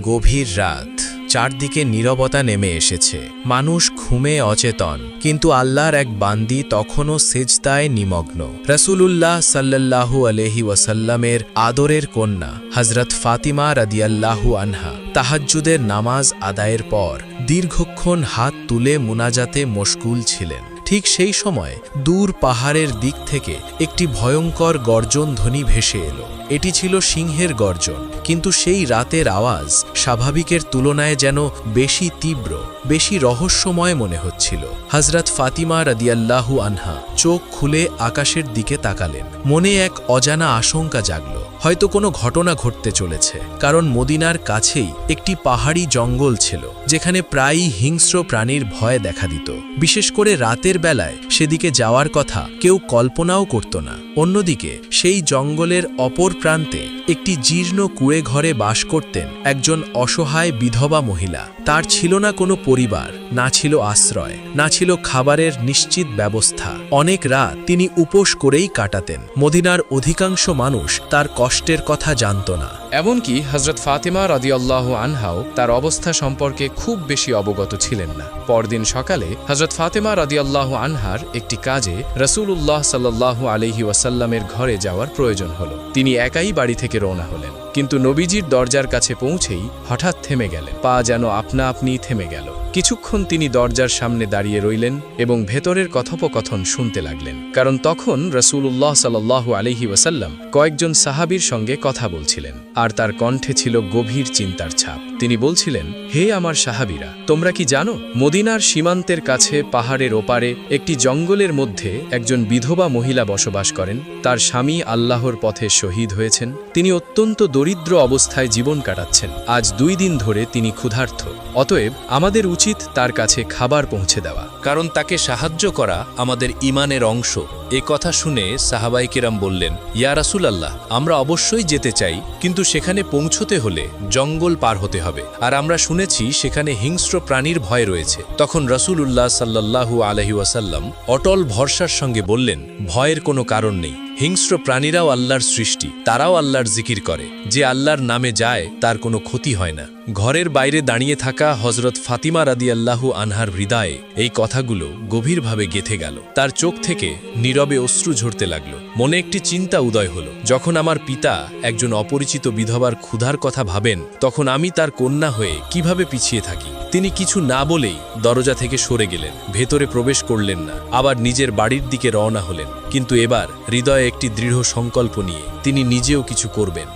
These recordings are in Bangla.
গভীর রাত, চারদিকে নীরবতা নেমে এসেছে। মানুষ ঘুমে অচেতন, কিন্তু আল্লাহর এক বান্দি তখনও সেজদায় নিমগ্ন। রাসূলুল্লাহ সাল্লাল্লাহু আলাইহি ওয়াসাল্লামের আদরের কন্যা হযরত ফাতিমা রাদিয়াল্লাহু আনহা তাহাজ্জুদের নামাজ আদায়ের পর দীর্ঘক্ষণ হাত তুলে মুনাজাতে মশগুল ছিলেন। ঠিক সেই সময় দূর পাহাড়ের দিক থেকে একটি ভয়ঙ্কর গর্জন ধ্বনি ভেসে এলো। এটি ছিল সিংহের গর্জন, কিন্তু সেই রাতের আওয়াজ স্বাভাবিকের তুলনায় যেন বেশি তীব্র, বেশি রহস্যময় মনে হচ্ছিল। হযরত ফাতিমা রাদিয়াল্লাহু আনহা চোখ খুলে আকাশের দিকে তাকালেন। মনে এক অজানা আশঙ্কা জাগল, হয়তো কোনো ঘটনা ঘটতে চলেছে। কারণ মদিনার কাছেই একটি পাহাড়ি জঙ্গল ছিল, যেখানে প্রায়ই হিংস্র প্রাণীর ভয় দেখা দিত। বিশেষ করে রাতের বেলায় সেদিকে যাওয়ার কথা কেউ কল্পনাও করত না। অন্যদিকে সেই জঙ্গলের অপর প্রান্তে একটি জীর্ণ কুঁড়ে ঘরে বাস করতেন একজন অসহায় বিধবা মহিলা। তার ছিল না কোনো পরিবার, না ছিল আশ্রয়, না ছিল খাবারের নিশ্চিত ব্যবস্থা। অনেক রাত তিনি উপোস করেই কাটাতেন। মদিনার অধিকাংশ মানুষ তার কষ্টের কথা জানত না। এমনকি হযরত ফাতিমা রাদিয়াল্লাহু আনহাও তার অবস্থা সম্পর্কে খুব বেশি অবগত ছিলেন না। পরদিন সকালে হযরত ফাতিমা রাদিয়াল্লাহু আনহার একটি কাজে রাসূলুল্লাহ সাল্লাল্লাহু আলাইহি ওয়াসাল্লামের ঘরে যাওয়ার প্রয়োজন হলো। তিনি একাই বাড়ি থেকে রওনা হলেন, কিন্তু নবীজির দরজার কাছে পৌঁছেই হঠাৎ থেমে গেলেন। পা যেন আপনা আপনি থেমে গেল। কিছুক্ষণ তিনি দরজার সামনে দাঁড়িয়ে রইলেন এবং ভেতরের কথোপকথন শুনতে লাগলেন। কারণ তখন রাসূলুল্লাহ সাল্লাল্লাহু আলাইহি ওয়াসাল্লাম কয়েকজন সাহাবীর সঙ্গে কথা বলছিলেন, আর তার কণ্ঠে ছিল গভীর চিন্তার ছাপ। তিনি বলছিলেন, হে আমার সাহাবীরা, তোমরা কি জানো মদিনার সীমান্তের কাছে পাহাড়ের ওপারে একটি জঙ্গলের মধ্যে একজন বিধবা মহিলা বসবাস করেন। তার স্বামী আল্লাহর পথে শহীদ হয়েছেন। তিনি অত্যন্ত দরিদ্র অবস্থায় জীবন কাটাচ্ছেন। আজ 2 দিন ধরে তিনি ক্ষুধার্ত। অতএব আমাদের উচিত তার কাছে খাবার পৌঁছে দেওয়া, কারণ তাকে সাহায্য করা আমাদের ঈমানের অংশ। এ কথা শুনে সাহাবায়ে কিরাম বললেন, ইয়া রাসূলুল্লাহ, আমরা অবশ্যই যেতে চাই, কিন্তু সেখানে পৌঁছতে হলে জঙ্গল পার হতে হবে, আর আমরা শুনেছি সেখানে হিংস্র প্রাণীর ভয় রয়েছে। তখন রাসূলুল্লাহ সাল্লাল্লাহু আলাইহি ওয়াসাল্লাম অটল ভরসার সঙ্গে বললেন, ভয়ের কোনো কারণ নেই। হিংস্র প্রাণীরাও আল্লাহর সৃষ্টি, তারাও আল্লাহর জিকির করে। যে আল্লাহর নামে যায় তার কোনো ক্ষতি হয় না। ঘরের বাইরে দাঁড়িয়ে থাকা হযরত ফাতিমা রাদিয়াল্লাহু আনহার হৃদয়ে এই কথাগুলো গভীরভাবে গেঁথে গেল। তার চোখ থেকে নীরবে অশ্রু ঝরতে লাগল। মনে একটি চিন্তা উদয় হলো, যখন আমার পিতা একজন অপরিচিত বিধবার ক্ষুধার কথা ভাবেন, তখন আমি তার কন্যা হয়ে কিভাবে পিছিয়ে থাকি। তিনি কিছু না বলেই দরজা থেকে সরে গেলেন, ভেতরে প্রবেশ করলেন না, আবার নিজের বাড়ির দিকে রওনা হলেন। কিন্তু এবার হৃদয়ে একটি দৃঢ় সংকল্প নিয়ে তিনি নিজেও কিছু করবেন।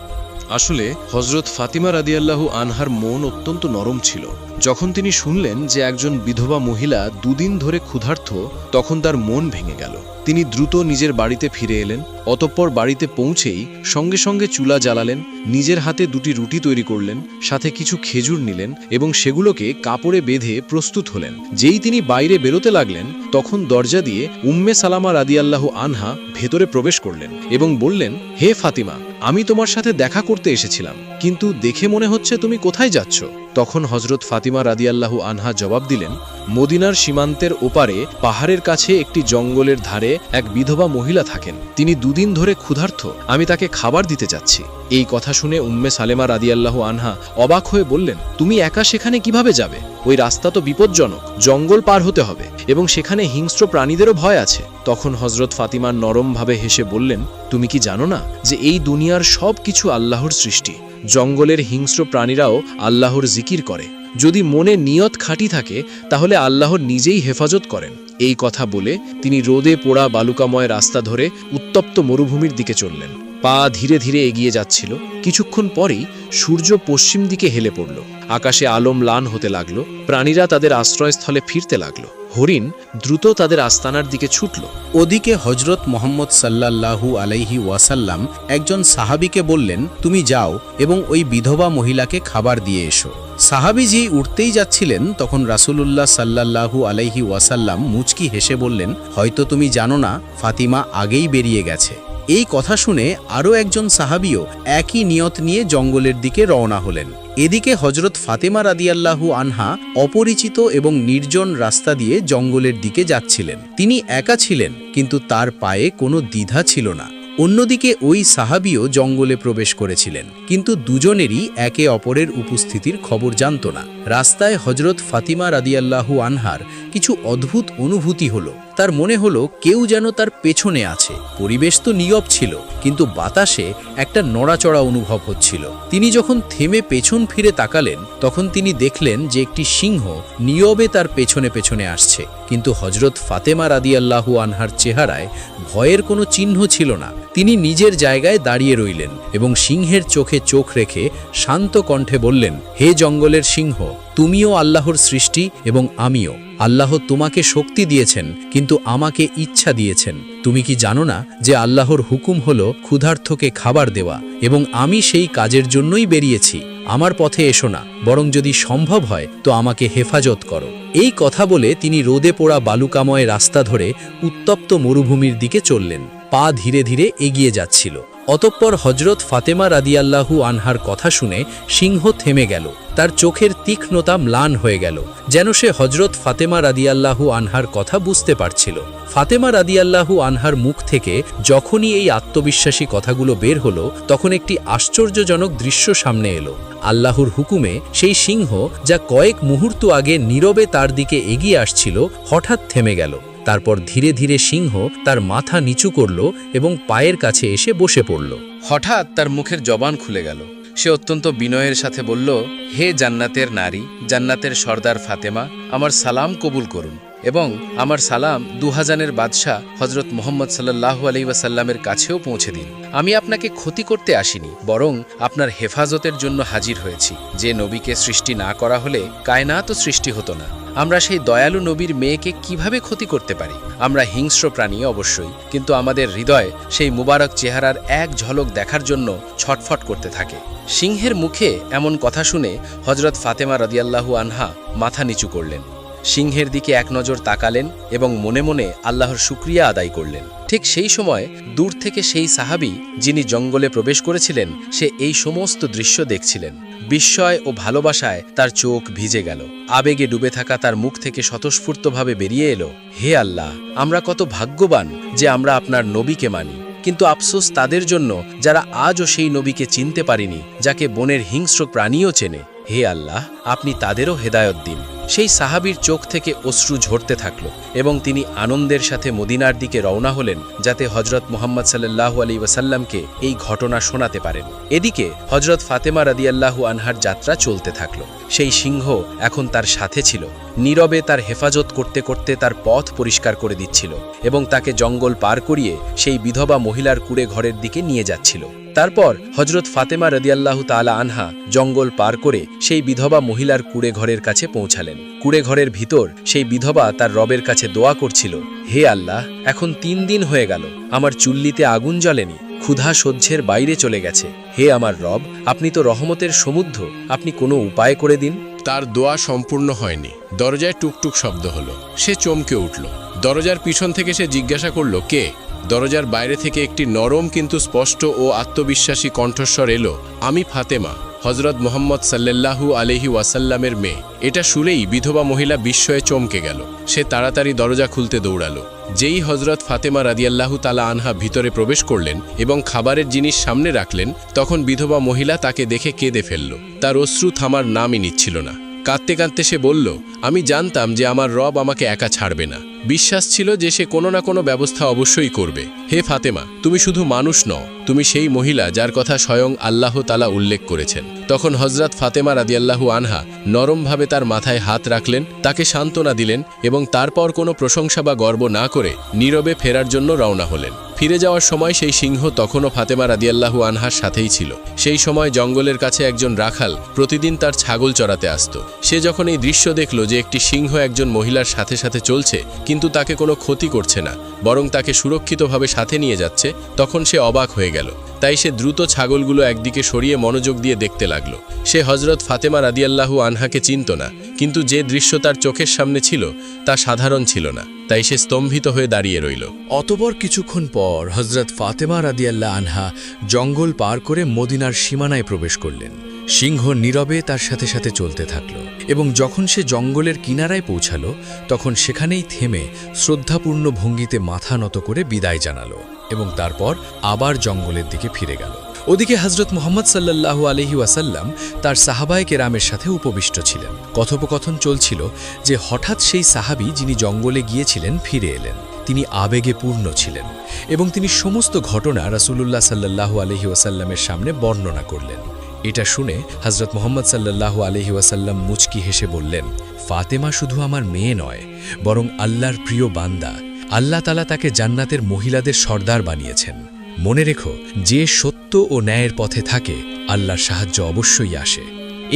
আসলে হযরত ফাতিমা রাদিয়াল্লাহু আনহার মন অত্যন্ত নরম ছিল। যখন তিনি শুনলেন যে একজন বিধবা মহিলা 2 দিন ধরে ক্ষুধার্ত, তখন তার মন ভেঙে গেল। তিনি দ্রুত নিজের বাড়িতে ফিরে এলেন। অতঃপর বাড়িতে পৌঁছেই সঙ্গে সঙ্গে চুলা জ্বালালেন, নিজের হাতে 2টি রুটি তৈরি করলেন, সাথে কিছু খেজুর নিলেন এবং সেগুলোকে কাপড়ে বেঁধে প্রস্তুত হলেন। যেই তিনি বাইরে বেরোতে লাগলেন, তখন দরজা দিয়ে উম্মে সালামা রাদিয়াল্লাহু আনহা ভেতরে প্রবেশ করলেন এবং বললেন, হে ফাতিমা, আমি তোমার সাথে দেখা করতে এসেছিলাম, কিন্তু দেখে মনে হচ্ছে তুমি কোথায় যাচ্ছ? তখন হযরত ফাতিমা রাদিয়াল্লাহু আনহা জবাব দিলেন, মদিনার সীমান্তের ওপারে পাহাড়ের কাছে একটি জঙ্গলের ধারে এক বিধবা মহিলা থাকেন। তিনি 2 দিন ধরে ক্ষুধার্ত, আমি তাকে খাবার দিতে যাচ্ছি। এই কথা শুনে উম্মে সালেমা রাদিয়াল্লাহু আনহা অবাক হয়ে বললেন, তুমি একা সেখানে কিভাবে যাবে? ওই রাস্তা তো বিপজ্জনক, জঙ্গল পার হতে হবে এবং সেখানে হিংস্র প্রাণীদেরও ভয় আছে। তখন হযরত ফাতিমা নরমভাবে হেসে বললেন, তুমি কি জানো না যে এই দুনিয়ার সব কিছু আল্লাহর সৃষ্টি? জঙ্গলের হিংস্র প্রাণীরাও আল্লাহর জিকির করে। যদি মনে নিয়ত খাঁটি থাকে, তাহলে আল্লাহ নিজেই হেফাজত করেন। এই কথা বলে তিনি রোদে পোড়া বালুকাময় রাস্তা ধরে উত্তপ্ত মরুভূমির দিকে চললেন। পা ধীরে ধীরে এগিয়ে যাচ্ছিল। কিছুক্ষণ পরেই সূর্য পশ্চিম দিকে হেলে পড়ল। আকাশে আলো ম্লান হতে লাগল। প্রাণীরা তাদের আশ্রয়স্থলে ফিরতে লাগল। হরিণ দ্রুত তাদের আস্তানার দিকে ছুটল। ওদিকে হযরত মুহাম্মদ সাল্লাল্লাহু আলাইহি ওয়াসাল্লাম একজন সাহাবীকে বললেন, তুমি যাও এবং ওই বিধবা মহিলাকে খাবার দিয়ে এসো। সাহাবীজি উঠতেই যাচ্ছিলেন, তখন রাসূলুল্লাহ সাল্লাল্লাহু আলাইহি ওয়াসাল্লাম মুচকি হেসে বললেন, হয়তো তুমি জানো না, ফাতিমা আগেই বেরিয়ে গেছে। এই কথা শুনে আরও একজন সাহাবীও একই নিয়ত নিয়ে জঙ্গলের দিকে রওনা হলেন। এদিকে হযরত ফাতিমা রাদিয়াল্লাহু আনহা অপরিচিত এবং নির্জন রাস্তা দিয়ে জঙ্গলের দিকে যাচ্ছিলেন। তিনি একা ছিলেন, কিন্তু তার পায়ে কোনো দ্বিধা ছিল না। অন্যদিকে ওই সাহাবীও জঙ্গলে প্রবেশ করেছিলেন, কিন্তু দুজনেরই একে অপরের উপস্থিতির খবর জানত না। রাস্তায় হজরত ফাতিমা রাদিয়াল্লাহু আনহার কিছু অদ্ভুত অনুভূতি হলো। তার মনে হলো কেউ যেন তার পেছনে আছে। পরিবেশ তো নীরব ছিল, কিন্তু বাতাসে একটা নড়াচড়া অনুভব হচ্ছিল। তিনি যখন থেমে পেছন ফিরে তাকালেন, তখন তিনি দেখলেন যে একটি সিংহ নীরবে তার পেছনে পেছনে আসছে, কিন্তু হজরত ফাতেমা রাদিয়াল্লাহু আনহার চেহারায় ভয়ের কোনো চিহ্ন ছিল না। তিনি নিজের জায়গায় দাঁড়িয়ে রইলেন এবং সিংহের চোখে চোখ রেখে শান্ত কণ্ঠে বললেন, হে জঙ্গলের সিংহ, তুমিও আল্লাহর সৃষ্টি এবং আমিও। আল্লাহ তোমাকে শক্তি দিয়েছেন, কিন্তু আমাকে ইচ্ছা দিয়েছেন। তুমি কি জানো না যে আল্লাহর হুকুম হলো ক্ষুধার্তকে খাবার দেওয়া, এবং আমি সেই কাজের জন্যই বেরিয়েছি। আমার পথে এসো না, বরং যদি সম্ভব হয় তো আমাকে হেফাজত করো। এই কথা বলে তিনি রোদে পোড়া বালুকাময় রাস্তা ধরে উত্তপ্ত মরুভূমির দিকে চললেন। পা ধীরে ধীরে এগিয়ে যাচ্ছিল। অতঃপর হজরত ফাতেমা রাদিয়াল্লাহু আনহার কথা শুনে সিংহ থেমে গেল। তার চোখের তীক্ষ্ণতা ম্লান হয়ে গেল, যেন সে হজরত ফাতেমা রাদিয়াল্লাহু আনহার কথা বুঝতে পারছিল। ফাতেমা রাদিয়াল্লাহু আনহার মুখ থেকে যখনই এই আত্মবিশ্বাসী কথাগুলো বের হলো, তখন একটি আশ্চর্যজনক দৃশ্য সামনে এলো। আল্লাহর হুকুমে সেই সিংহ, যা কয়েক মুহূর্ত আগে নীরবে তার দিকে এগিয়ে আসছিল, হঠাৎ থেমে গেল। তারপর ধীরে ধীরে সিংহ তার মাথা নিচু করল এবং পায়ের কাছে এসে বসে পড়ল। হঠাৎ তার মুখের জবান খুলে গেল। সে অত্যন্ত বিনয়ের সাথে বলল, হে জান্নাতের নারী, জান্নাতের সর্দার ফাতেমা, আমার সালাম কবুল করুন এবং আমার সালাম দুহাজানের বাদশাহ হজরত মুহাম্মদ সাল্লাল্লাহু আলাইহি ওয়াসাল্লামের কাছেও পৌঁছে দিন। আমি আপনাকে ক্ষতি করতে আসিনি, বরং আপনার হেফাজতের জন্য হাজির হয়েছি। যে নবীকে সৃষ্টি না করা হলে কায়নাতও সৃষ্টি হতো না। আমরা সেই দয়ালু নবীর মেয়েকে কিভাবে ক্ষতি করতে পারি? আমরা হিংস্র প্রাণী অবশ্যই, কিন্তু আমাদের হৃদয় সেই মুবারক চেহারার এক ঝলক দেখার জন্য ছটফট করতে থাকে। সিংহের মুখে এমন কথা শুনে হজরত ফাতেমা রাদিয়াল্লাহু আনহা মাথা নিচু করলেন, সিংহের দিকে এক নজর তাকালেন এবং মনে মনে আল্লাহর শুকরিয়া আদায় করলেন। ঠিক সেই সময় দূর থেকে সেই সাহাবী, যিনি জঙ্গলে প্রবেশ করেছিলেন, সে এই সমস্ত দৃশ্য দেখছিলেন। বিস্ময় ও ভালোবাসায় তার চোখ ভিজে গেল। আবেগে ডুবে থাকা তার মুখ থেকে স্বতঃস্ফূর্তভাবে বেরিয়ে এলো, হে আল্লাহ, আমরা কত ভাগ্যবান যে আমরা আপনার নবীকে মানি। কিন্তু আফসোস তাদের জন্য যারা আজও সেই নবীকে চিনতে পারেনি, যাকে বনের হিংস্র প্রাণীও চেনে। হে আল্লাহ, আপনি তাদেরও হেদায়ত দিন। সেই সাহাবীর চোখ থেকে অশ্রু ঝরতে থাকল এবং তিনি আনন্দের সাথে মদিনার দিকে রওনা হলেন, যাতে হজরত মুহাম্মদ সাল্লাল্লাহু আলাইহি ওয়াসাল্লামকে এই ঘটনা শোনাতে পারেন। এদিকে হজরত ফাতেমা রাদিয়াল্লাহু আনহার যাত্রা চলতে থাকল। সেই সিংহ এখন তার সাথে ছিল, নীরবে তার হেফাজত করতে করতে তার পথ পরিষ্কার করে দিচ্ছিল এবং তাকে জঙ্গল পার করিয়ে সেই বিধবা মহিলার কুড়ে ঘরের দিকে নিয়ে যাচ্ছিল। তারপর হজরত ফাতেমা রাদিয়াল্লাহু তাআলা আনহা জঙ্গল পার করে সেই বিধবা মহিলার কুড়ে ঘরের কাছে পৌঁছালেন। কুড়ে ঘরের ভিতর সেই বিধবা তার রবের কাছে দোয়া করছিল, হে আল্লাহ, এখন 3 দিন হয়ে গেল, আমার চুল্লিতে আগুন জ্বলেনি, ক্ষুধা সহ্যের বাইরে চলে গেছে। হে আমার রব, আপনি তো রহমতের সমুদ্র, আপনি কোনো উপায় করে দিন। তার দোয়া সম্পূর্ণ হয়নি। দরজায় টুকটুক শব্দ হলো। সে চমকে উঠল। দরজার পিছন থেকে সে জিজ্ঞাসা করল, কে? দরজার বাইরে থেকে একটি নরম কিন্তু স্পষ্ট ও আত্মবিশ্বাসী কণ্ঠস্বর এলো, আমি ফাতেমা, হজরত মুহাম্মদ সাল্লাল্লাহু আলাইহি ওয়াসাল্লামের মেয়ে। এটা শুনেই বিধবা মহিলা বিস্ময়ে চমকে গেল। সে তাড়াতাড়ি দরজা খুলতে দৌড়ালো। যেই হজরত ফাতেমা রাদিয়াল্লাহু তাআলা আনহা ভিতরে প্রবেশ করলেন এবং খাবারের জিনিস সামনে রাখলেন, তখন বিধবা মহিলা তাকে দেখে কেঁদে ফেলল। তার অশ্রু থামার নামই নিচ্ছিল না। কাঁদতে কাঁদতে সে বলল, আমি জানতাম যে আমার রব আমাকে একা ছাড়বে না। বিশ্বাস ছিল যে সে কোনো না কোনো ব্যবস্থা অবশ্যই করবে। হে ফাতেমা, তুমি শুধু মানুষ নও, তুমি সেই মহিলা যার কথা স্বয়ং আল্লাহ তাআলা উল্লেখ করেছেন। তখন হজরত ফাতেমা রাদিয়াল্লাহু আনহা নরমভাবে তার মাথায় হাত রাখলেন, তাকে সান্ত্বনা দিলেন এবং তারপর কোনো প্রশংসা বা গর্ব না করে নীরবে ফেরার জন্য রওনা হলেন। ফিরে যাওয়ার সময় সেই সিংহ তখনও ফাতেমা রাদিয়াল্লাহু আনহার সাথেই ছিল। সেই সময় জঙ্গলের কাছে একজন রাখাল প্রতিদিন তার ছাগল চড়াতে আসত। সে যখন এই দৃশ্য দেখল যে একটি সিংহ একজন মহিলার সাথে সাথে চলছে, কিন্তু তাকে কোনো ক্ষতি করছে না, বরং তাকে সুরক্ষিতভাবে সাথে নিয়ে যাচ্ছে, তখন সে অবাক হয়ে গেল। তাই সে দ্রুত ছাগলগুলো একদিকে সরিয়ে মনোযোগ দিয়ে দেখতে লাগলো। সে হজরত ফাতেমা রাদিয়াল্লাহু আনহাকে চিনত না, কিন্তু যে দৃশ্য তার চোখের সামনে ছিল তা সাধারণ ছিল না। তাই সে স্তম্ভিত হয়ে দাঁড়িয়ে রইল। অতঃপর কিছুক্ষণ পর হজরত ফাতেমা রাদিয়াল্লাহু আনহা জঙ্গল পার করে মদিনার সীমানায় প্রবেশ করলেন। সিংহ নীরবে তার সাথে সাথে চলতে থাকল এবং যখন সে জঙ্গলের কিনারায় পৌঁছালো, তখন সেখানেই থেমে শ্রদ্ধাপূর্ণ ভঙ্গিতে মাথা নত করে বিদায় জানালো। এবং তারপর আবার জঙ্গলের দিকে ফিরে গেল। ওদিকে হযরত মুহাম্মদ সাল্লাল্লাহু আলাইহি ওয়াসাল্লাম তার সাহাবায়ে কেরামের সাথে উপবিষ্ট ছিলেন। কথোপকথন চলছিল যে হঠাৎ সেই সাহাবী যিনি জঙ্গলে গিয়েছিলেন ফিরে এলেন। তিনি আবেগে পূর্ণ ছিলেন এবং তিনি সমস্ত ঘটনা রাসূলুল্লাহ সাল্লাল্লাহু আলাইহি ওয়াসাল্লামের সামনে বর্ণনা করলেন। এটা শুনে হযরত মুহাম্মদ সাল্লাল্লাহু আলাইহি ওয়াসাল্লাম মুচকি হেসে বললেন, ফাতেমা শুধু আমার মেয়ে নয়, বরং আল্লাহর প্রিয় বান্দা। আল্লাহ তাআলা তাকে জান্নাতের মহিলাদের সর্দার বানিয়েছেন। মনে রেখো, যে সত্য ও ন্যায়ের পথে থাকে আল্লাহর সাহায্য অবশ্যই আসে।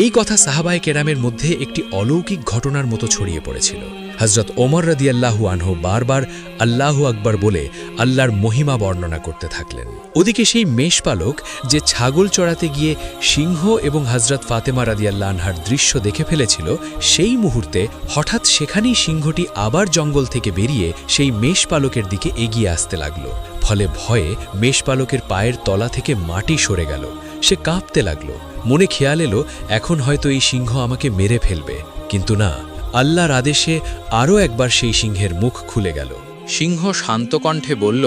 এই কথা সাহাবায়ে কেরামের মধ্যে একটি অলৌকিক ঘটনার মতো ছড়িয়ে পড়েছিল। হযরত ওমর রাদিয়াল্লাহু আনহু বারবার আল্লাহু আকবার বলে আল্লাহর মহিমা বর্ণনা করতে থাকলেন। ওদিকে সেই মেষপালক যে ছাগল চড়াতে গিয়ে সিংহ এবং হযরত ফাতেমা রাদিয়াল্লাহু আনহার দৃশ্য দেখে ফেলেছিল, সেই মুহূর্তে হঠাৎ সেখানেই সিংহটি আবার জঙ্গল থেকে বেরিয়ে সেই মেষপালকের দিকে এগিয়ে আসতে লাগল। ফলে ভয়ে মেষপালকের পায়ের তলা থেকে মাটি সরে গেল। সে কাঁপতে লাগল। মনে খেয়াল এলো, এখন হয়তো এই সিংহ আমাকে মেরে ফেলবে। কিন্তু না, আল্লাহর আদেশে আরও একবার সেই সিংহের মুখ খুলে গেল। সিংহ শান্ত কণ্ঠে বলল,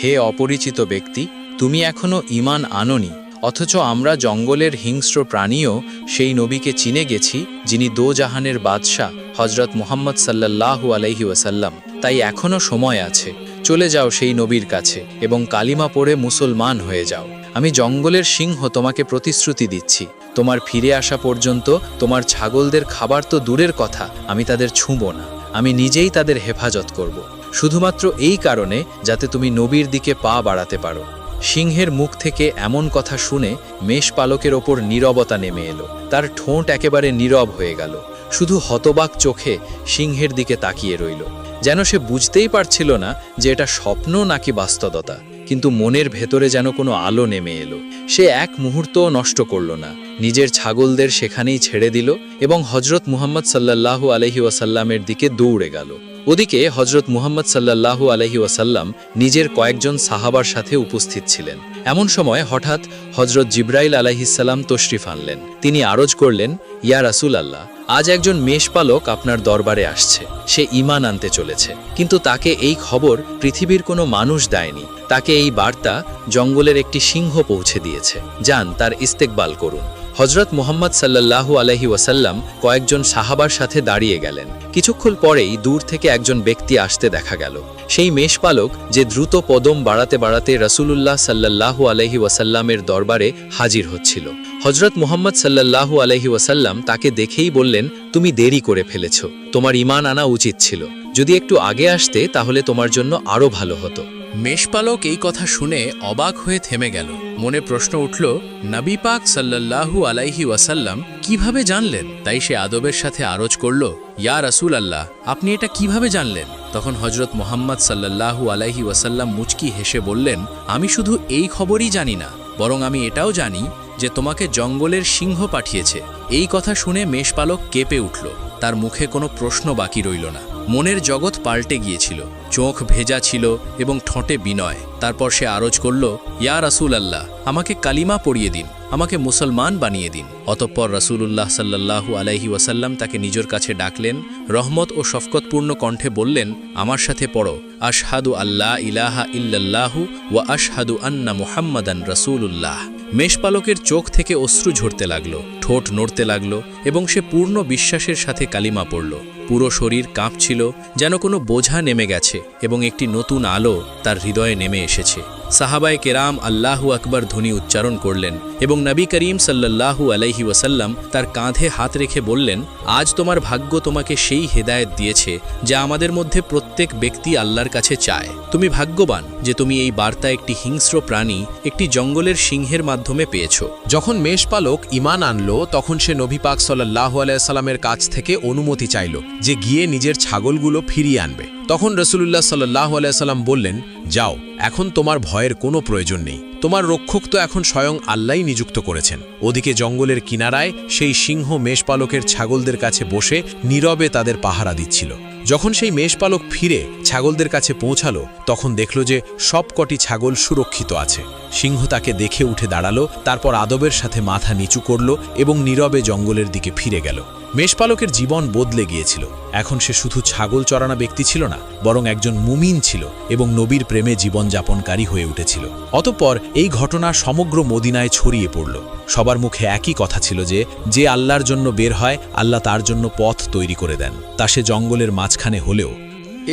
হে অপরিচিত ব্যক্তি, তুমি এখনো ঈমান আনোনি, অথচ আমরা জঙ্গলের হিংস্র প্রাণীও সেই নবীকে চিনে গেছি যিনি দোজাহানের বাদশাহ হযরত মুহাম্মদ সাল্লাল্লাহু আলাইহি ওয়াসাল্লাম। তাই এখনো সময় আছে, চলে যাও সেই নবীর কাছে এবং কালিমা পড়ে মুসলমান হয়ে যাও। আমি জঙ্গলের সিংহ তোমাকে প্রতিশ্রুতি দিচ্ছি, তোমার ফিরে আসা পর্যন্ত তোমার ছাগলদের খাবার তো দূরের কথা, আমি তাদের ছুঁব না। আমি নিজেই তাদের হেফাজত করব, শুধুমাত্র এই কারণে যাতে তুমি নবীর দিকে পা বাড়াতে পারো। সিংহের মুখ থেকে এমন কথা শুনে মেষপালকের ওপর নীরবতা নেমে এলো। তার ঠোঁট একেবারে নীরব হয়ে গেল। শুধু হতবাক চোখে সিংহের দিকে তাকিয়ে রইল, যেন সে বুঝতেই পারছিল না যে এটা স্বপ্ন নাকি বাস্তবতা। কিন্তু মনের ভেতরে যেন কোনো আলো নেমে এলো। সে এক মুহূর্তও নষ্ট করল না, নিজের ছাগলদের সেখানেই ছেড়ে দিল এবং হযরত মুহাম্মদ সাল্লাল্লাহু আলাইহি ওয়াসাল্লামের দিকে দৌড়ে গেল। ওদিকে হযরত মুহাম্মদ সাল্লাল্লাহু আলাইহি ওয়াসাল্লাম নিজের কয়েকজন সাহাবার সাথে উপস্থিত ছিলেন। এমন সময় হঠাৎ হযরত জিবরাইল আলাইহিসসালাম তশরিফ আনলেন। তিনি আরজ করলেন, ইয়া রাসূলুল্লাহ, আজ একজন মেষপালক আপনার দরবারে আসছে। সে ঈমান আনতে চলেছে, কিন্তু তাকে এই খবর পৃথিবীর কোনো মানুষ দেয়নি। তাকে এই বার্তা জঙ্গলের একটি সিংহ পৌঁছে দিয়েছে। যান, তার ইস্তেকবাল করুন। হযরত মুহাম্মদ সাল্লাল্লাহু আলাইহি ওয়াসাল্লাম কয়েকজন সাহাবার সাথে দাঁড়িয়ে গেলেন। কিছুক্ষণ পরেই দূর থেকে একজন ব্যক্তি আসতে দেখা গেল। সেই মেষপালক যে দ্রুত কদম বাড়াতে বাড়াতে রাসূলুল্লাহ সাল্লাল্লাহু আলাইহি ওয়াসাল্লামের দরবারে হাজির হচ্ছিল। হযরত মুহাম্মদ সাল্লাল্লাহু আলাইহি ওয়াসাল্লাম তাকে দেখেই বললেন, তুমি দেরি করে ফেলেছ, তোমার ঈমান আনা উচিত ছিল। যদি একটু আগে আসতে তাহলে তোমার জন্য আরও ভালো হতো। মেষপালক এই কথা শুনে অবাক হয়ে থেমে গেল। মনে প্রশ্ন উঠল, নবী পাক সাল্লাল্লাহু আলাইহি ওয়াসাল্লাম কিভাবে জানলেন? তাই সে আদবের সাথে আরজ করল, ইয়া রাসূলুল্লাহ, আপনি এটা কিভাবে জানলেন? তখন হযরত মুহাম্মদ সাল্লাল্লাহু আলাইহি ওয়াসাল্লাম মুচকি হেসে বললেন, আমি শুধু এই খবরই জানি না, বরং আমি এটাও জানি যে তোমাকে জঙ্গলের সিংহ পাঠিয়েছে। এই কথা শুনে মেষপালক কেঁপে উঠল। তার মুখে কোনো প্রশ্ন বাকি রইল না। মনের জগৎ পাল্টে গিয়েছিল, চোখ ভেজা ছিল এবং ঠোঁটে বিনয়। তারপর সে আরজ করল, ইয়া রাসূলুল্লাহ, আমাকে কালিমা পড়িয়ে দিন, আমাকে মুসলমান বানিয়ে দিন। অতঃপর রাসূলুল্লাহ সাল্লাল্লাহু আলাইহি ওয়াসাল্লাম তাকে নিজের কাছে ডাকলেন। রহমত ও শফকতপূর্ণ কণ্ঠে বললেন, আমার সাথে পড়ো, আশহাদু আল্লা ইলাহা ইল্লাল্লাহু ওয়া আশহাদু আন্না মুহাম্মাদান রাসূলুল্লাহ। মেষপালকের চোখ থেকে অশ্রু ঝরতে লাগলো, ঠোঁট নড়তে লাগলো এবং সে পূর্ণ বিশ্বাসের সাথে কালিমা পড়ল। পুরো শরীর কাঁপছিল, যেন কোনো বোঝা নেমে গেছে এবং একটি নতুন আলো তার হৃদয়ে নেমে এসেছে। সাহাবায়ে কেরাম আল্লাহু আকবার ধ্বনি উচ্চারণ করলেন এবং নবী করিম সাল্লাল্লাহু আলাইহি ওয়াসাল্লাম তার কাঁধে হাত রেখে বললেন, আজ তোমার ভাগ্য তোমাকে সেই হেদায়েত দিয়েছে যা আমাদের মধ্যে প্রত্যেক ব্যক্তি আল্লাহর কাছে চায়। তুমি ভাগ্যবান যে তুমি এই বার্তা একটি হিংস্র প্রাণী, একটি জঙ্গলের সিংহের মাধ্যমে পেয়েছ। যখন মেষপালক ঈমান আনলো, তখন সে নবী পাক সাল্লাল্লাহু আলাইহি সাল্লামের কাছ থেকে অনুমতি চাইল যে গিয়ে নিজের ছাগলগুলো ফিরিয়ে আনবে। তখন রাসূলুল্লাহ সাল্লাল্লাহু আলাইহি সাল্লাম বললেন, যাও, এখন তোমার ভয়ের কোনো প্রয়োজন নেই। তোমার রক্ষক তো এখন স্বয়ং আল্লাহই নিযুক্ত করেছেন। ওদিকে জঙ্গলের কিনারায় সেই সিংহ মেষপালকের ছাগলদের কাছে বসে নীরবে তাদের পাহারা দিচ্ছিল। যখন সেই মেষপালক ফিরে ছাগলদের কাছে পৌঁছালো, তখন দেখল যে সবকটি ছাগল সুরক্ষিত আছে। সিংহ তাকে দেখে উঠে দাঁড়ালো, তারপর আদবের সাথে মাথা নিচু করল এবং নীরবে জঙ্গলের দিকে ফিরে গেল। মেষপালকের জীবন বদলে গিয়েছিল। এখন সে শুধু ছাগল চরানা ব্যক্তি ছিল না, বরং একজন মুমিন ছিল এবং নবীর প্রেমে জীবনযাপনকারী হয়ে উঠেছিল। অতঃপর এই ঘটনা সমগ্র মদিনায় ছড়িয়ে পড়ল। সবার মুখে একই কথা ছিল যে আল্লাহর জন্য বের হয়, আল্লাহ তার জন্য পথ তৈরি করে দেন, তা সে জঙ্গলের মাঝখানে হলেও।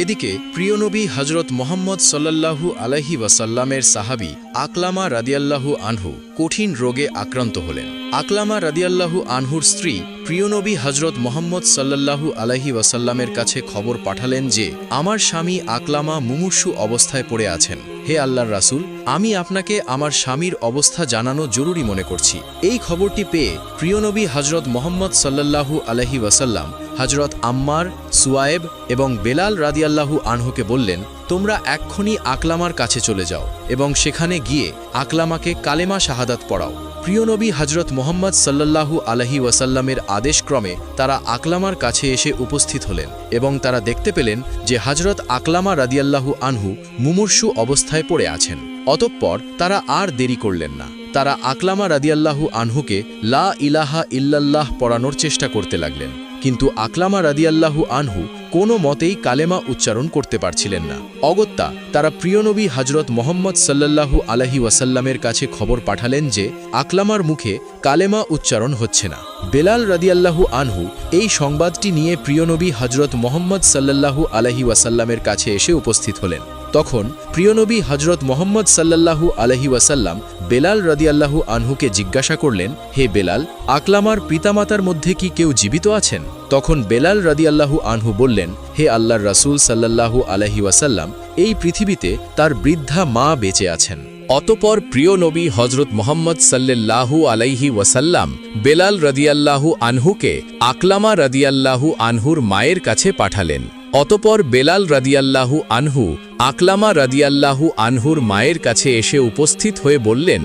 এদিকে প্রিয় নবী হজরত মোহাম্মদ সাল্লাল্লাহু আলাইহি ওয়াসাল্লামের সাহাবী আকলামা রাদিয়াল্লাহু আনহু কঠিন রোগে আক্রান্ত হলেন। আকলামা রাদিয়াল্লাহু আনহুর স্ত্রী প্রিয় নবী হজরত মোহাম্মদ সাল্লাল্লাহু আলাইহি ওয়াসাল্লামের কাছে খবর পাঠালেন যে আমার স্বামী আকলামা মুমূর্ষু অবস্থায় পড়ে আছেন। হে আল্লাহর রাসূল, আমি আপনাকে আমার স্বামীর অবস্থা জানানো জরুরি মনে করছি। এই খবরটি পেয়ে প্রিয় নবী হজরত মোহাম্মদ সাল্লাল্লাহু আলাইহি ওয়াসাল্লাম হজরত আম্মার, সুয়ায়েব এবং বেলাল রাদিয়াল্লাহু আনহুকে বললেন, তোমরা এক্ষুনি আকলামার কাছে চলে যাও এবং সেখানে গিয়ে আকলামাকে কালেমা শাহাদাত পড়াও। প্রিয় নবী হজরত মোহাম্মদ সাল্লাল্লাহু আলাইহি ওয়াসাল্লামের আদেশক্রমে তারা আকলামার কাছে এসে উপস্থিত হলেন এবং তারা দেখতে পেলেন যে হজরত আকলামা রাদিয়াল্লাহু আনহু মুমূর্ষু অবস্থায় পড়ে আছেন। অতঃপর তারা আর দেরি করলেন না। তারা আকলামা রাদিয়াল্লাহু আনহুকে লা ইলাহা ইল্লাল্লাহ পড়ানোর চেষ্টা করতে লাগলেন, কিন্তু আকলামা রাদিয়াল্লাহু আনহু কোনো মতেই কালেমা উচ্চারণ করতে পারছিলেন না। অগত্যা তারা প্রিয় নবী হজরত মোহাম্মদ সাল্লাল্লাহু আলাইহি ওয়াসাল্লামের কাছে খবর পাঠালেন যে আকলামার মুখে কালেমা উচ্চারণ হচ্ছে না। বেলাল রাদিয়াল্লাহু আনহু এই সংবাদটি নিয়ে প্রিয় নবী হজরত মোহাম্মদ সাল্লাল্লাহু আলাইহি ওয়াসাল্লামের কাছে এসে উপস্থিত হলেন। তখন প্রিয় নবী হজরত মোহাম্মদ সাল্লাল্লাহু আলাইহি ওয়াসাল্লাম বেলাল রাদিয়াল্লাহু আনহুকে জিজ্ঞাসা করলেন, হে বেলাল, আকলামার পিতামাতার মধ্যে কি কেউ জীবিত আছেন? তখন বেলাল রাদিয়াল্লাহু আনহু বললেন, হে আল্লাহর রাসূল সাল্লাল্লাহু আলাইহি ওয়াসাল্লাম, এই পৃথিবীতে তার বৃদ্ধা মা বেঁচে আছেন। অতপর প্রিয় নবী হজরত মোহাম্মদ সাল্লাল্লাহু আলাইহি ওয়াসাল্লাম বেলাল রাদিয়াল্লাহু আনহুকে আকলামা রাদিয়াল্লাহু আনহুর মায়ের কাছে পাঠালেন। অতপর বেলাল রাদিয়াল্লাহু আনহু আকলামা রাদিয়াল্লাহু আনহুর মায়ের কাছে এসে উপস্থিত হয়ে বললেন,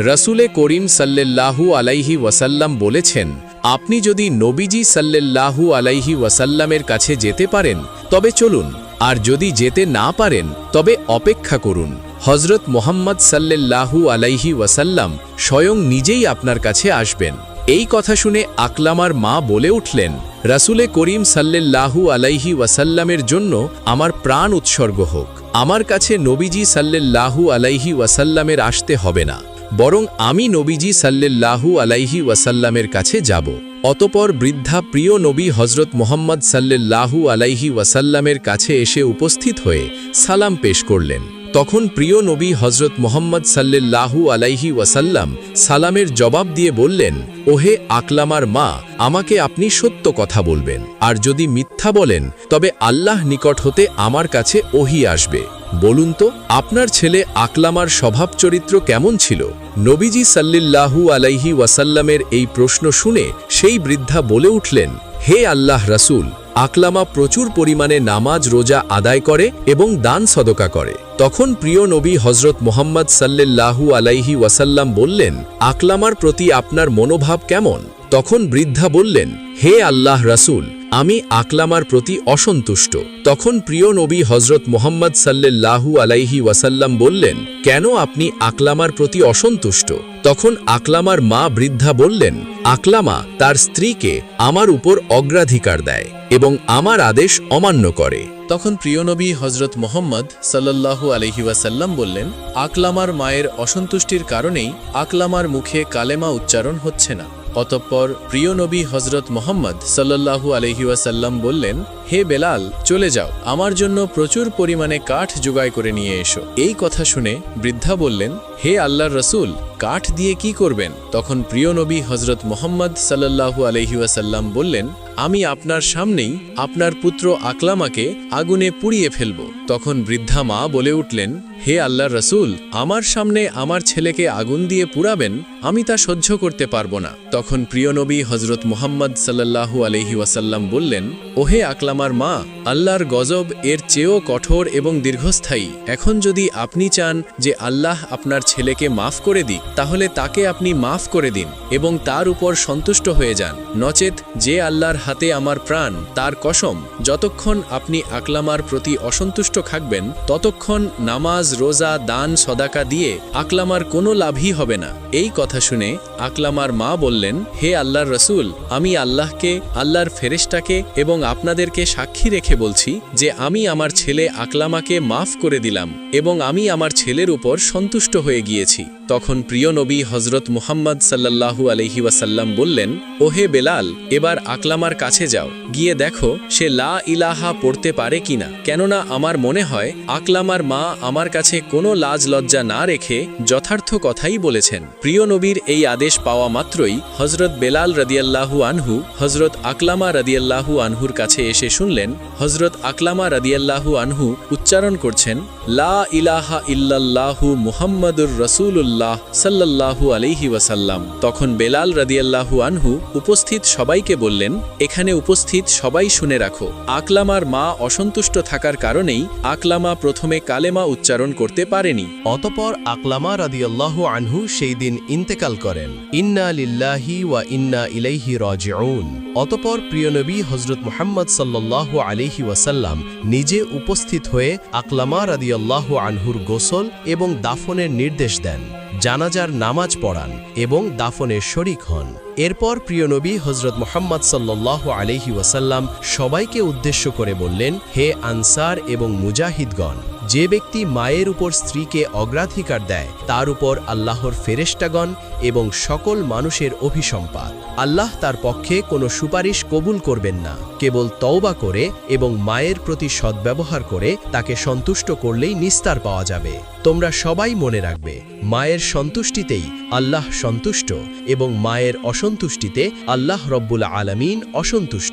রাসূলে করিম সাল্লাল্লাহু আলাইহি ওয়াসাল্লাম বলেছেন, আপনি যদি নবীজি সাল্লাল্লাহু আলাইহি ওয়াসাল্লামের কাছে যেতে পারেন তবে চলুন, আর যদি যেতে না পারেন তবে অপেক্ষা করুন। হজরত মোহাম্মদ সাল্লাল্লাহু আলাইহি ওয়াসাল্লাম স্বয়ং নিজেই আপনার কাছে আসবেন। এই কথা শুনে আকলামার মা বলে উঠলেন, রাসূলে করিম সাল্লাল্লাহু আলাইহি ওয়াসাল্লামের জন্য আমার প্রাণ উৎসর্গ হোক। আমার কাছে নবীজি সাল্লাল্লাহু আলাইহি ওয়াসাল্লামের আসতে হবে না, বরং আমি নবীজি সাল্লাল্লাহু আলাইহি ওয়াসাল্লামের কাছে যাব। অতপর বৃদ্ধা প্রিয় নবী হজরত মোহাম্মদ সাল্লাল্লাহু আলাইহি ওয়াসাল্লামের কাছে এসে উপস্থিত হয়ে সালাম পেশ করলেন। তখন প্রিয় নবী হজরত মোহাম্মদ সাল্লাল্লাহু আলাইহি ওয়াসাল্লাম সালামের জবাব দিয়ে বললেন, ওহে আকলামার মা, আমাকে আপনি সত্য কথা বলবেন, আর যদি মিথ্যা বলেন তবে আল্লাহ নিকট হতে আমার কাছে ওহী আসবে। বলুন তো, আপনার ছেলে আকলামার স্বভাব চরিত্র কেমন ছিল? নবীজি সাল্লাল্লাহু আলাইহি ওয়াসাল্লামের এই প্রশ্ন শুনে সেই বৃদ্ধা বলে উঠলেন, হে আল্লাহ রাসূল, আকলামা প্রচুর পরিমাণে নামাজ রোজা আদায় করে এবং দান সদকা করে। তখন প্রিয় নবী হজরত মোহাম্মদ সাল্লাল্লাহু আলাইহি ওয়াসাল্লাম বললেন, আকলামার প্রতি আপনার মনোভাব কেমন? তখন বৃদ্ধা বললেন, হে আল্লাহ রাসূল, আমি আকলামার প্রতি অসন্তুষ্ট। তখন প্রিয় নবী হজরত মোহাম্মদ সাল্লাল্লাহু আলাইহি ওয়াসাল্লাম বললেন, কেন আপনি আকলামার প্রতি অসন্তুষ্ট? তখন আকলামার মা বৃদ্ধা বললেন, আকলামা তার স্ত্রীকে আমার উপর অগ্রাধিকার দেয় এবং আমার আদেশ অমান্য করে। তখন প্রিয় নবী হজরত মোহাম্মদ সাল্লাল্লাহু আলাইহি ওয়াসাল্লাম বললেন, আকলামার মায়ের অসন্তুষ্টির কারণেই আকলামার মুখে কালেমা উচ্চারণ হচ্ছে না। অতঃপর প্রিয় নবী হজরত মোহাম্মদ সাল্লাল্লাহু আলাইহি ওয়াসাল্লাম বললেন, হে বেলাল, চলে যাও, আমার জন্য প্রচুর পরিমাণে কাঠ জোগাড় করে নিয়ে এসো। এই কথা শুনে বৃদ্ধা বললেন, হে আল্লাহর রাসূল, কাঠ দিয়ে কি করবেন? তখন প্রিয় নবী হজরত মোহাম্মদ সাল্লাল্লাহু আলাইহি ওয়াসাল্লাম বললেন, আমি আপনার সামনেই আপনার পুত্র আকলামাকে আগুনে পুড়িয়ে ফেলব। তখন বৃদ্ধা মা বলে উঠলেন, হে আল্লাহর রাসূল, আমার সামনে আমার ছেলেকে আগুন দিয়ে পুড়াবেন? আমি তা সহ্য করতে পারবো না। তখন প্রিয় নবী হজরত মুহাম্মদ সাল্লাল্লাহু আলাইহি ওয়াসাল্লাম বললেন, ওহে আকলামার মা, আল্লাহর গজব এর চেয়েও কঠোর এবং দীর্ঘস্থায়ী। এখন যদি আপনি চান যে আল্লাহ আপনার ছেলেকে মাফ করে দিক তাহলে তাকে আপনি মাফ করে দিন এবং তার উপর সন্তুষ্ট হয়ে যান, নচেত যে আল্লাহর হাতে আমার প্রাণ তার কসম, যতক্ষণ আপনি আকলামার প্রতি অসন্তুষ্ট থাকবেন ততক্ষণ নামাজ, রোজা, দান, সদাকা দিয়ে আকলামার কোনো লাভই হবে না। এই কথা শুনে আকলামার মা বললেন, হে আল্লাহর রসুল, আমি আল্লাহকে, আল্লাহর ফেরেশতাকে এবং আপনাদেরকে সাক্ষী রেখে বলছি যে আমি আমার ছেলে আকলামাকে মাফ করে দিলাম এবং আমি আমার ছেলের উপর সন্তুষ্ট হয়ে গিয়েছি। তখন প্রিয় নবী হজরত মুহাম্মদ সাল্লাল্লাহু আলাইহি ওয়াসাল্লাম বললেন, ওহে বেলাল, এবার আকলামার কাছে যাও, গিয়ে দেখো সে লা ইলাহা পড়তে পারে কিনা, কেননা আমার মনে হয় আকলামার মা আমার কাছে কোনো লাজ লজ্জা না রেখে যথার্থ কথাই বলেছেন। প্রিয় নবীর এই আদেশ পাওয়া মাত্রই হজরত বেলাল রাদিয়াল্লাহু আনহু হজরত আকলামা রাদিয়াল্লাহু আনহুর কাছে এসে শুনলেন হজরত আকলামা রাদিয়াল্লাহু আনহু উচ্চারণ করছেন, লা ইলাহা ইল্লাল্লাহু মুহাম্মাদুর রাসূলুল্লাহ সাল্লাল্লাহু আলাইহি ওয়াসাল্লাম। তখন বেলাল রাদিয়াল্লাহু আনহু উপস্থিত সবাইকে বললেন, এখানে উপস্থিত সবাই শুনে রাখো, আকলামার মা অসন্তুষ্ট থাকার কারণেই আকলামা প্রথমে কালেমা উচ্চারণ করতে পারেনি। অতপর আকলামা রাদিয়াল্লাহু আনহু সেই দিন ইন্তেকাল করেন। ইন্না লিল্লাহি ওয়া ইন্না ইলাইহি রাজিউন। অতপর প্রিয় নবী হযরত মুহাম্মদ সাল্লাল্লাহু আলাইহি ওয়াসাল্লাম নিজে উপস্থিত হয়ে আকলামা রাদিয়াল্লাহু আনহুর গোসল এবং দাফনের নির্দেশ দেন, জানাজার নামাজ পড়ান এবং দাফনের শরীক হন। এরপর প্রিয় নবী হযরত মুহাম্মদ সাল্লাল্লাহু আলাইহি ওয়াসাল্লাম সবাইকে উদ্দেশ্য করে বললেন, হে আনসার এবং মুজাহিদগণ, যে ব্যক্তি মায়ের উপর স্ত্রীকে অগ্রাধিকার দেয় তার উপর আল্লাহর ফেরেশতাগণ এবং সকল মানুষের অভিসম্পাত। আল্লাহ তার পক্ষে কোনো সুপারিশ কবুল করবেন না, কেবল তওবা করে এবং মায়ের প্রতি সদ্ব্যবহার করে তাকে সন্তুষ্ট করলেই নিস্তার পাওয়া যাবে। তোমরা সবাই মনে রাখবে, মায়ের সন্তুষ্টিতেই আল্লাহ সন্তুষ্ট এবং মায়ের অসন্তুষ্টিতে আল্লাহ রব্বুল আলামিন অসন্তুষ্ট।